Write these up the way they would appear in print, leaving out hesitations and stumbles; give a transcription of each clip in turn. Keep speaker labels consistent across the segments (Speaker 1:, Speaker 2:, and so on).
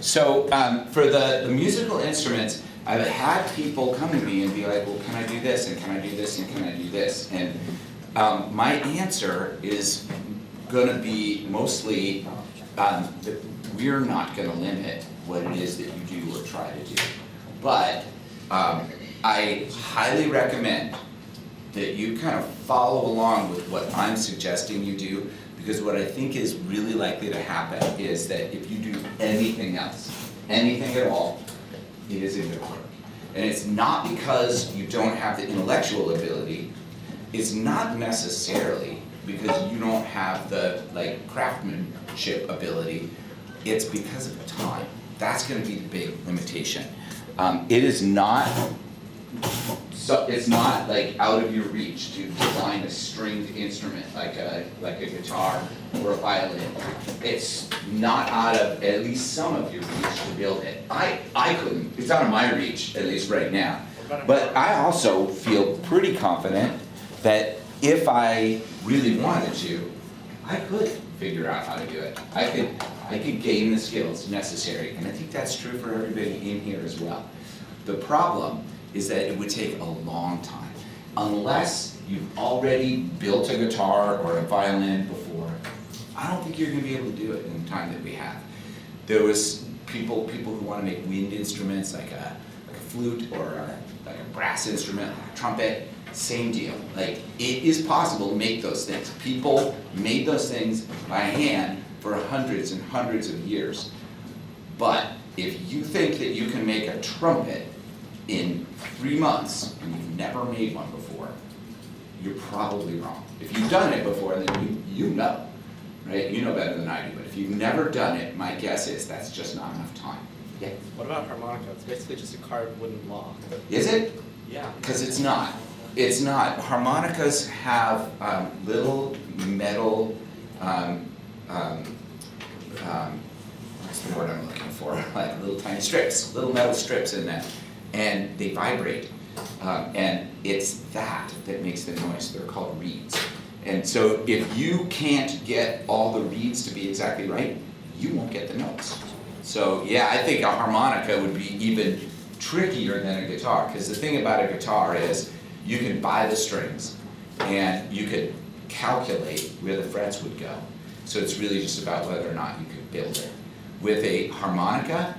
Speaker 1: So for the musical instruments, I've had people come to me and be like, well, can I do this, and can I do this, and can I do this? And my answer is going to be mostly that we're not going to limit what it is that you do or try to do. But I highly recommend that you kind of follow along with what I'm suggesting you do, because what I think is really likely to happen is that if you do anything else, anything at all, it isn't going to work. And it's not because you don't have the intellectual ability, it's not necessarily because you don't have the craftsmanship ability, it's because of time. That's going to be the big limitation. It is not, so it's not like out of your reach to design a stringed instrument like a guitar or a violin. It's not out of at least some of your reach to build it. I couldn't. It's out of my reach, at least right now. But I also feel pretty confident that if I really wanted to, I could figure out how to do it. I could gain the skills necessary, and I think that's true for everybody in here as well. The problem is that it would take a long time. Unless you've already built a guitar or a violin before, I don't think you're going to be able to do it in the time that we have. There was people who want to make wind instruments like a flute or like a brass instrument, like a trumpet. Same deal. Like, it is possible to make those things. People made those things by hand for hundreds and hundreds of years. But if you think that you can make a trumpet in 3 months and you've never made one before, you're probably wrong. If you've done it before, then you know, right? You know better than I do. But if you've never done it, my guess is that's just not enough time. Yeah?
Speaker 2: What about harmonica? It's basically just a carved wooden block.
Speaker 1: Is it?
Speaker 2: Yeah.
Speaker 1: Because it's not. It's not. Harmonicas have little metal, what's the word I'm looking for? Like little tiny strips, little metal strips in them, and they vibrate. And it's that makes the noise. They're called reeds. And so if you can't get all the reeds to be exactly right, you won't get the notes. So yeah, I think a harmonica would be even trickier than a guitar, because the thing about a guitar is you can buy the strings and you could calculate where the frets would go. So it's really just about whether or not you could build it. With a harmonica,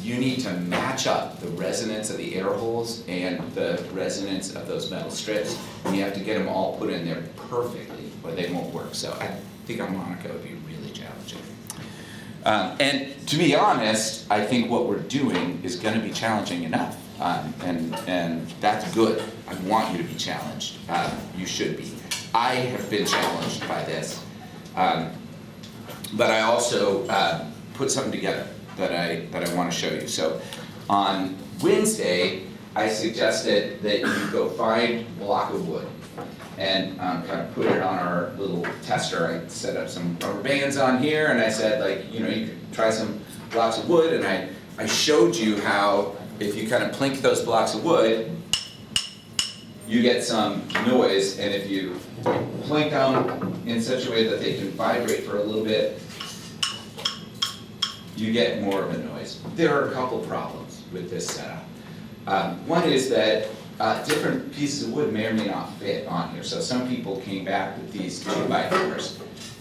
Speaker 1: you need to match up the resonance of the air holes and the resonance of those metal strips, and you have to get them all put in there perfectly or they won't work. So I think harmonica would be really challenging. And to be honest, I think what we're doing is going to be challenging enough, and that's good. I want you to be challenged. You should be. I have been challenged by this, but I also put something together that I want to show you. So on Wednesday, I suggested that you go find a block of wood and kind of put it on our little tester. I set up some rubber bands on here, and I said, like, you know, you could try some blocks of wood, and I showed you how if you kind of plink those blocks of wood, you get some noise, and if you plink them in such a way that they can vibrate for a little bit, you get more of a noise. There are a couple problems with this setup. One is that different pieces of wood may or may not fit on here. So some people came back with these 2x4s,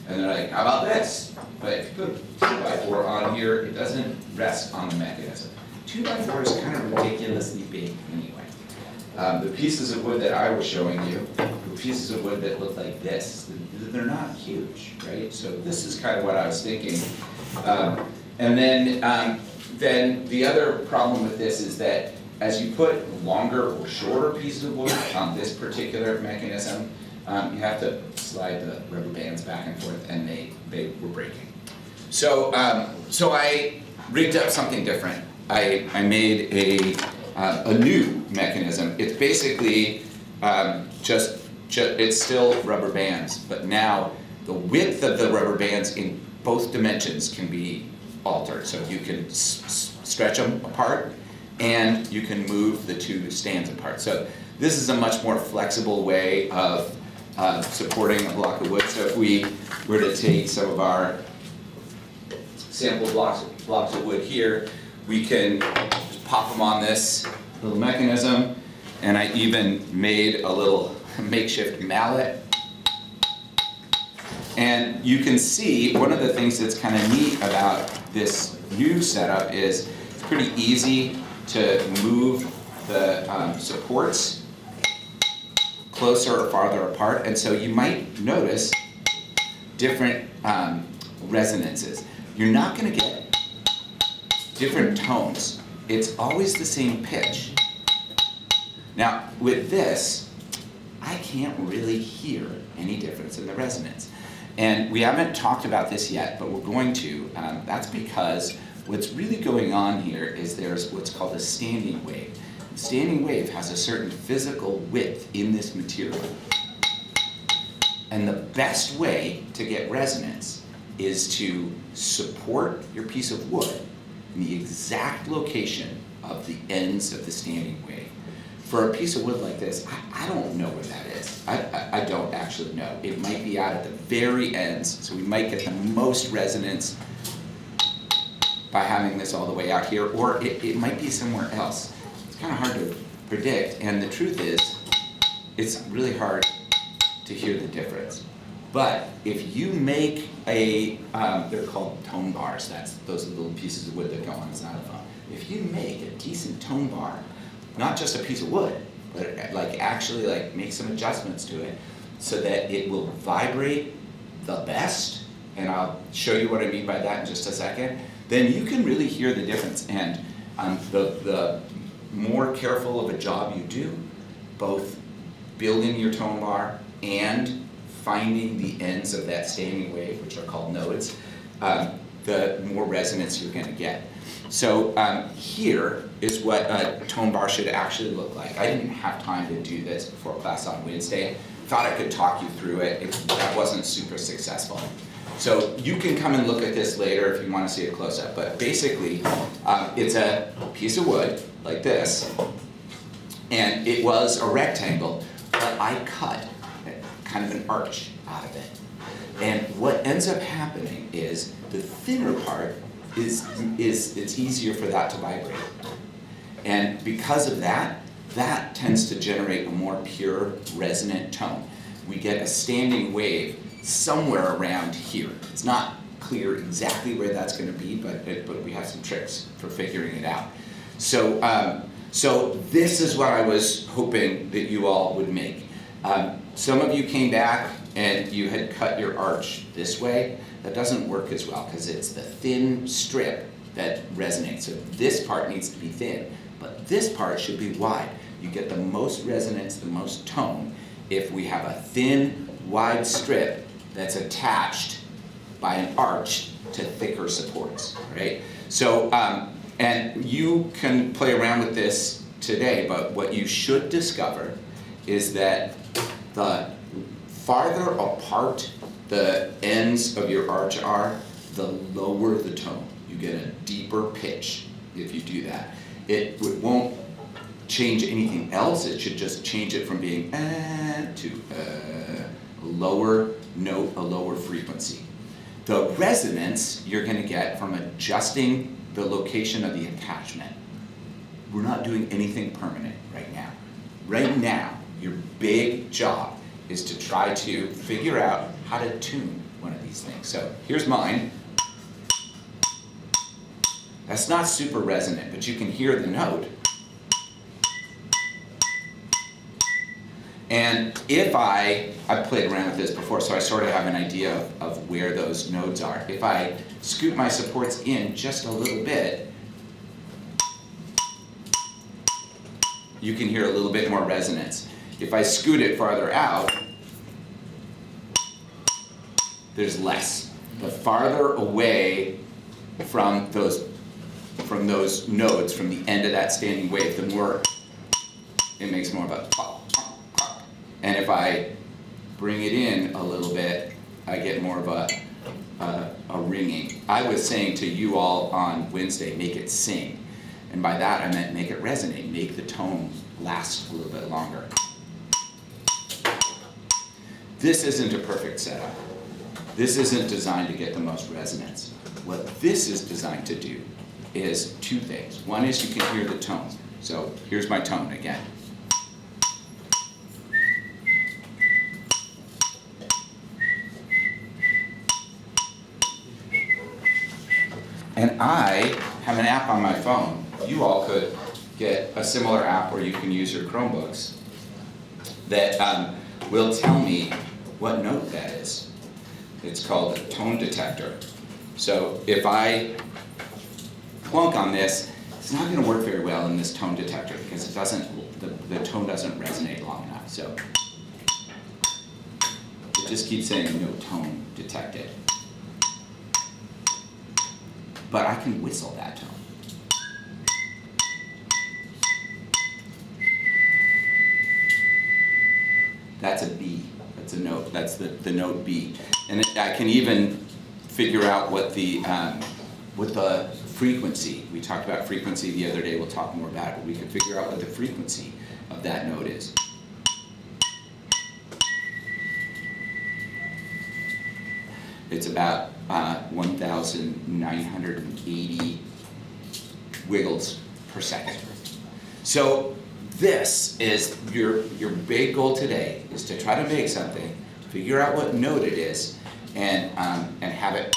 Speaker 1: and they're like, how about this? But if you put a 2x4 on here, it doesn't rest on the mechanism. 2x4 is kind of ridiculously big anyway. The pieces of wood that I was showing you, the pieces of wood that look like this, they're not huge, right? So this is kind of what I was thinking. And then the other problem with this is that as you put longer or shorter pieces of wood on this particular mechanism, you have to slide the rubber bands back and forth, and they were breaking. So I rigged up something different. I made a new mechanism. It's basically it's still rubber bands, but now the width of the rubber bands in both dimensions can be altered. So you can stretch them apart, and you can move the two stands apart. So this is a much more flexible way of supporting a block of wood. So if we were to take some of our sample blocks blocks of wood here. We can just pop them on this little mechanism, and I even made a little makeshift mallet. And you can see one of the things that's kind of neat about this new setup is it's pretty easy to move the supports closer or farther apart, and so you might notice different resonances. You're not going to get different tones. It's always the same pitch. Now, with this, I can't really hear any difference in the resonance. And we haven't talked about this yet, but we're going to. That's because what's really going on here is there's what's called a standing wave. The standing wave has a certain physical width in this material. And the best way to get resonance is to support your piece of wood in the exact location of the ends of the standing wave. For a piece of wood like this, I don't know where that is. I don't actually know. It might be out at the very ends, so we might get the most resonance by having this all the way out here, or it might be somewhere else. It's kind of hard to predict, and the truth is, it's really hard to hear the difference. But if you make they're called tone bars, those are the little pieces of wood that go on a xylophone. If you make a decent tone bar, not just a piece of wood, but actually make some adjustments to it so that it will vibrate the best, and I'll show you what I mean by that in just a second, then you can really hear the difference. And the more careful of a job you do, both building your tone bar and finding the ends of that standing wave, which are called nodes, the more resonance you're going to get. So here is what a tone bar should actually look like. I didn't have time to do this before class on Wednesday. Thought I could talk you through it. That wasn't super successful. So you can come and look at this later if you want to see a close-up. But basically, it's a piece of wood like this, and it was a rectangle, but I cut kind of an arch out of it. And what ends up happening is the thinner part it's easier for that to vibrate. And because of that, that tends to generate a more pure resonant tone. We get a standing wave somewhere around here. It's not clear exactly where that's going to be, but we have some tricks for figuring it out. So, so this is what I was hoping that you all would make. Some of you came back and you had cut your arch this way. That doesn't work as well because it's the thin strip that resonates. So this part needs to be thin, but this part should be wide. You get the most resonance, the most tone, if we have a thin, wide strip that's attached by an arch to thicker supports, right? So, and you can play around with this today, but what you should discover is that the farther apart the ends of your arch are, the lower the tone. You get a deeper pitch if you do that. It won't change anything else. It should just change it from being to a lower note, a lower frequency. The resonance you're going to get from adjusting the location of the attachment. We're not doing anything permanent right now. Right now, your big job is to try to figure out how to tune one of these things. So here's mine. That's not super resonant, but you can hear the note. And if I've played around with this before, so I sort of have an idea of where those nodes are. If I scoot my supports in just a little bit, you can hear a little bit more resonance. If I scoot it farther out, there's less. The farther away from those nodes, from the end of that standing wave, the more it makes more of a pop, pop, pop. And if I bring it in a little bit, I get more of a ringing. I was saying to you all on Wednesday, make it sing. And by that I meant make it resonate, make the tone last a little bit longer. This isn't a perfect setup. This isn't designed to get the most resonance. What this is designed to do is two things. One is you can hear the tone. So here's my tone again. And I have an app on my phone. You all could get a similar app where you can use your Chromebooks that will tell me what note that is. It's called a tone detector. So if I clunk on this, it's not going to work very well in this tone detector because it doesn't, the tone doesn't resonate long enough. So it just keeps saying no tone detected. But I can whistle that tone. That's a B. That's a note. That's the note B. And I can even figure out what the frequency. We talked about frequency the other day. We'll talk more about it. But we can figure out what the frequency of that note is. It's about 1,980 wiggles per second. So this is your big goal today, is to try to make something, figure out what note it is, and have it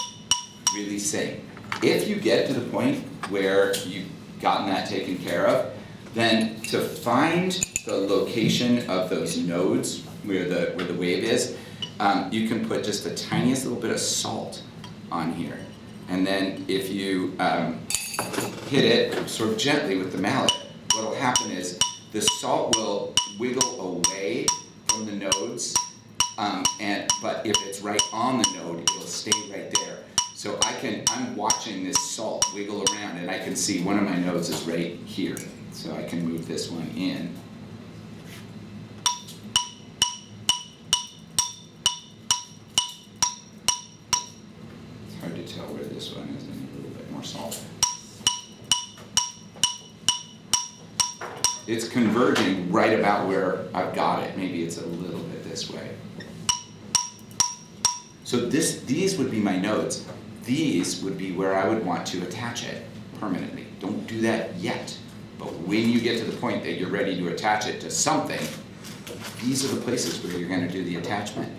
Speaker 1: really sing. If you get to the point where you've gotten that taken care of, then to find the location of those nodes where the wave is, you can put just the tiniest little bit of salt on here. And then if you hit it sort of gently with the mallet, what will happen is the salt will wiggle away from the nodes, but if it's right on the node, it'll stay right there. So I'm watching this salt wiggle around, and I can see one of my nodes is right here. So I can move this one in. Hard to tell where this one is. I need a little bit more salt. It's converging right about where I've got it. Maybe it's a little bit this way. So these would be my nodes. These would be where I would want to attach it permanently. Don't do that yet. But when you get to the point that you're ready to attach it to something, these are the places where you're going to do the attachment.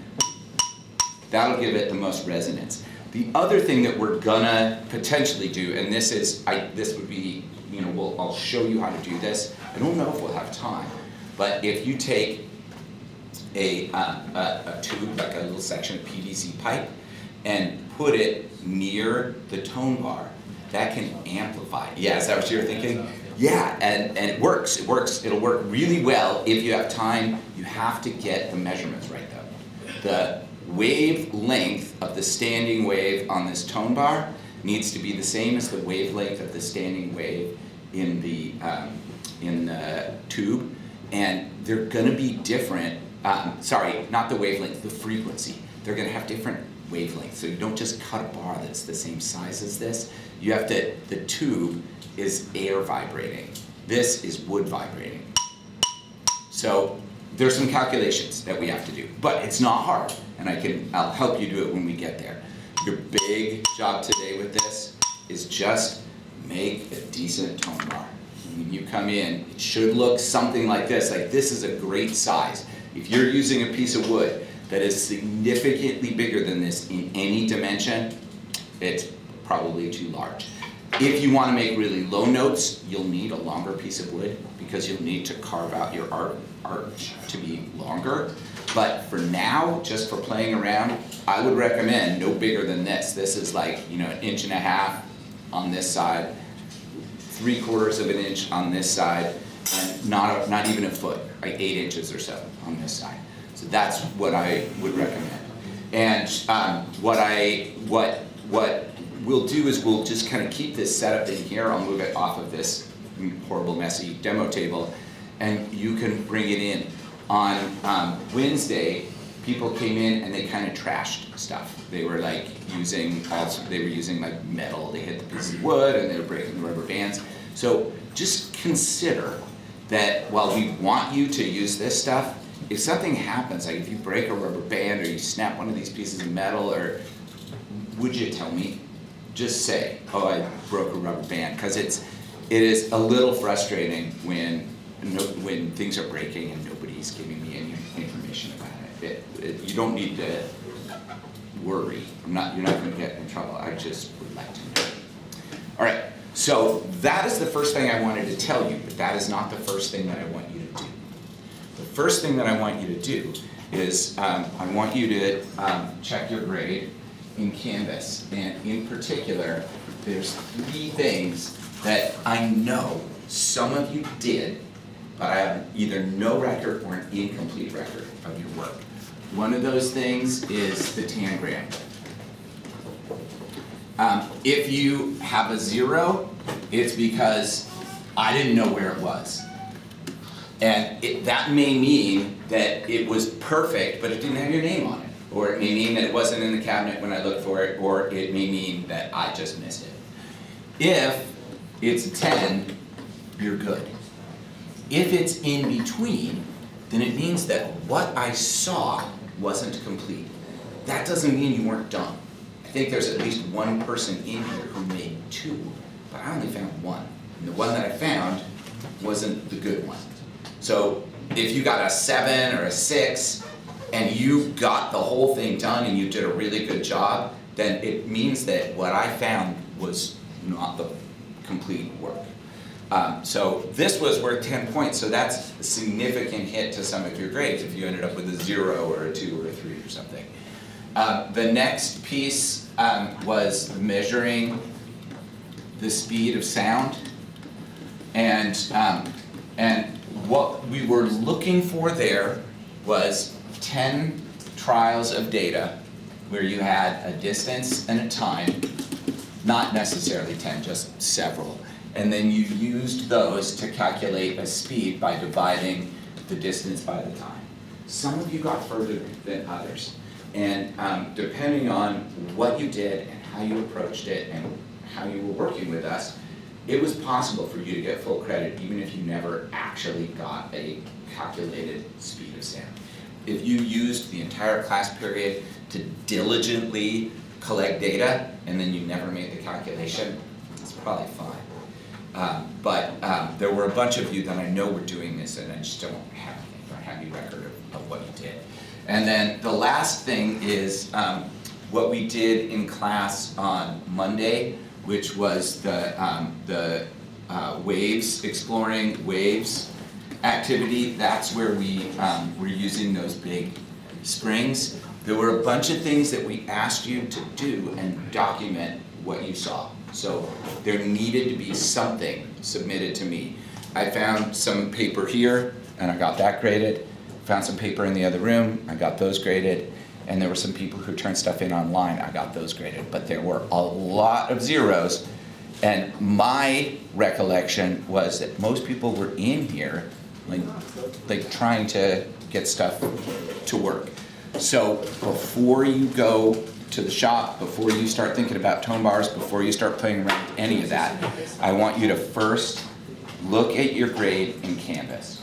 Speaker 1: That'll give it the most resonance. The other thing that we're gonna potentially do, and this would be, I'll show you how to do this. I don't know if we'll have time, but if you take a tube, like a little section of PVC pipe, and put it near the tone bar, that can amplify. Yeah, is that what you were thinking? Yeah, and it works. It works. It'll work really well if you have time. You have to get the measurements right, though. The wavelength of the standing wave on this tone bar needs to be the same as the wavelength of the standing wave in the tube, and they're going to be different. Sorry, not the wavelength, the frequency. They're going to have different wavelengths. So you don't just cut a bar that's the same size as this. You have to. The tube is air vibrating. This is wood vibrating. So there's some calculations that we have to do, but it's not hard, and I'll help you do it when we get there. Your big job today with this is just make a decent tone bar. When you come in, it should look something like this. Like, this is a great size. If you're using a piece of wood that is significantly bigger than this in any dimension, it's probably too large. If you want to make really low notes, you'll need a longer piece of wood because you'll need to carve out your arch to be longer. But for now, just for playing around, I would recommend no bigger than this. This is like, 1.5 inches on this side, 3/4 of an inch on this side, and not even a foot, like 8 inches or so on this side. So that's what I would recommend. And what we'll do is we'll just kind of keep this set up in here. I'll move it off of this horrible, messy demo table, and you can bring it in. On Wednesday, people came in and they kind of trashed stuff. They were like using like metal. They hit the piece of wood and they were breaking the rubber bands. So just consider that while we want you to use this stuff, if something happens, like if you break a rubber band or you snap one of these pieces of metal, or would you tell me? just say, oh, I broke a rubber band, because it is a little frustrating when things are breaking and nobody's giving me any information about it. You don't need to worry. You're not going to get in trouble. I just would like to know. All right. So that is the first thing I wanted to tell you, but that is not the first thing that I want you to do. The first thing that I want you to do is I want you to check your grade in Canvas. And in particular, there's 3 things that I know some of you did, but I have either no record or an incomplete record of your work. One of those things is the tangram. If you have a 0, it's because I didn't know where it was. And that may mean that it was perfect, but it didn't have your name on it. Or it may mean that it wasn't in the cabinet when I looked for it, or it may mean that I just missed it. If it's a 10, you're good. If it's in between, then it means that what I saw wasn't complete. That doesn't mean you weren't done. I think there's at least one person in here who made 2, but I only found 1. And the one that I found wasn't the good one. So if you got a 7 or a 6, and you got the whole thing done and you did a really good job, then it means that what I found was not the complete work. So this was worth 10 points, so that's a significant hit to some of your grades if you ended up with a 0 or a 2 or a 3 or something. The next piece was measuring the speed of sound, and what we were looking for there was 10 trials of data where you had a distance and a time, not necessarily 10, just several. And then you used those to calculate a speed by dividing the distance by the time. Some of you got further than others. And depending on what you did and how you approached it and how you were working with us, it was possible for you to get full credit even if you never actually got a calculated speed of sound. If you used the entire class period to diligently collect data and then you never made the calculation, it's probably fine. But there were a bunch of you that I know were doing this and I just don't have any record of what you did. And then the last thing is what we did in class on Monday, which was the waves, exploring waves activity. That's where we were using those big springs. There were a bunch of things that we asked you to do and document what you saw. So there needed to be something submitted to me. I found some paper here and I got that graded. Found some paper in the other room, I got those graded. And there were some people who turned stuff in online, I got those graded. But there were a lot of 0s. And my recollection was that most people were in here like trying to get stuff to work. So before you go to the shop, before you start thinking about tone bars, before you start playing around with any of that, I want you to first look at your grade in Canvas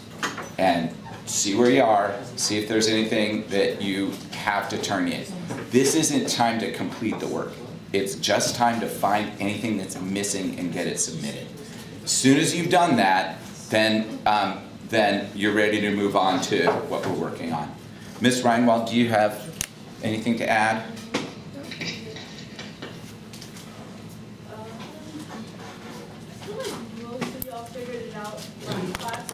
Speaker 1: and see where you are, see if there's anything that you have to turn in. This isn't time to complete the work. It's just time to find anything that's missing and get it submitted. As soon as you've done that, then you're ready to move on to what we're working on. Ms. Reinwald, do you have anything to add?
Speaker 3: Most of y'all figured it out.